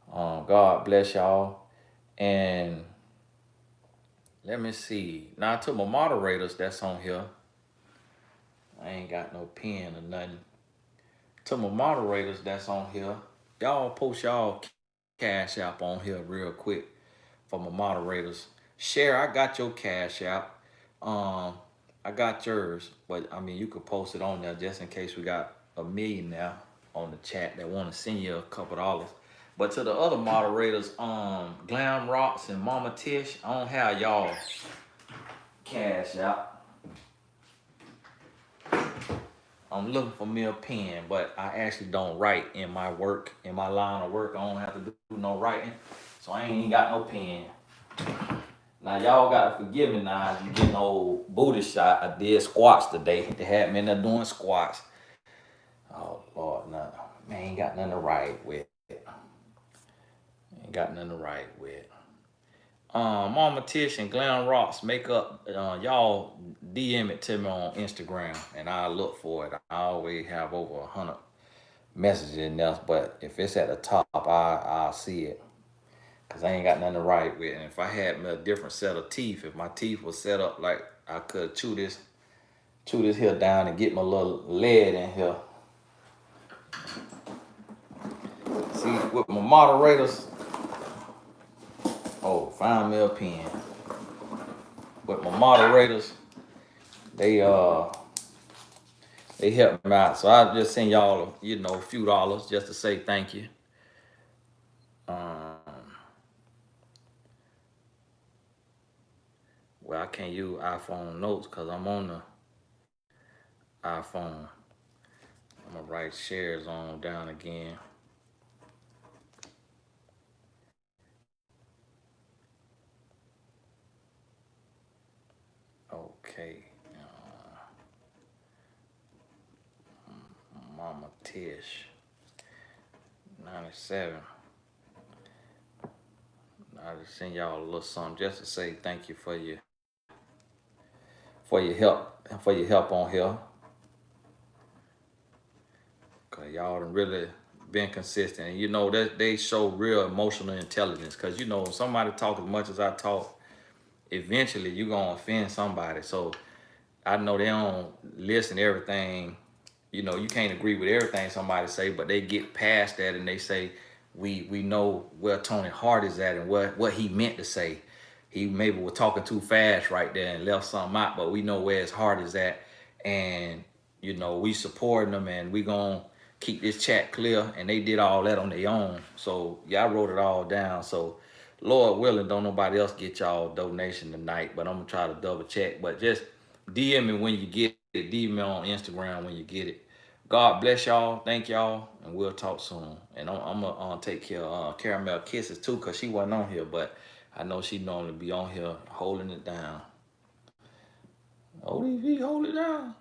God bless y'all. And let me see. Now, to my moderators that's on here, I ain't got no pen or nothing. To my moderators that's on here, y'all post y'all Cash App on here real quick for my moderators. Share, I got your Cash App. I got yours, but I mean, you could post it on there just in case we got a million now on the chat that want to send you a couple dollars. But to the other moderators, Glam Rocks and Mama Tish, I don't have y'all Cash App. I'm looking for me a pen, but I actually don't write in my work, in my line of work. I don't have to do no writing, so I ain't even got no pen. Now y'all gotta forgive me now. You getting old booty shot. I did squats today. They had me in there doing squats. Oh Lord, no, man, ain't got nothing to write with. Ain't got nothing to write with. Mama Tish and Glam Rocks makeup. Y'all DM it to me on Instagram, and I'll look for it. I always have over 100 messages in there, but if it's at the top, I'll see it. Cause I ain't got nothing to write with. And if I had a different set of teeth, if my teeth was set up like I could chew this here down and get my little lead in here. See, with my moderators, find me a pen. With my moderators, they help me out. So I just send y'all, a few dollars just to say thank you. Well, I can't use iPhone notes because I'm on the iPhone. I'm gonna write shares on down again. Okay. Mama Tish, 97. I just send y'all a little something just to say thank you for your help on here. Cause y'all done really been consistent. And that they show real emotional intelligence. Cause somebody talk as much as I talk, eventually you gonna offend somebody. So I know they don't listen to everything. You can't agree with everything somebody say, but they get past that and they say, we know where Tony Hart is at and what he meant to say. He maybe was talking too fast right there and left something out, but we know where his heart is at. And, we supporting them, and we gonna keep this chat clear. And they did all that on their own. So yeah, I wrote it all down. So Lord willing, don't nobody else get y'all donation tonight, but I'm gonna try to double check. But just DM me when you get it. DM me on Instagram when you get it. God bless y'all. Thank y'all. And we'll talk soon. And I'm going to take care of Caramel Kisses too, because she wasn't on here. But I know she normally be on here holding it down. ODV, hold it down.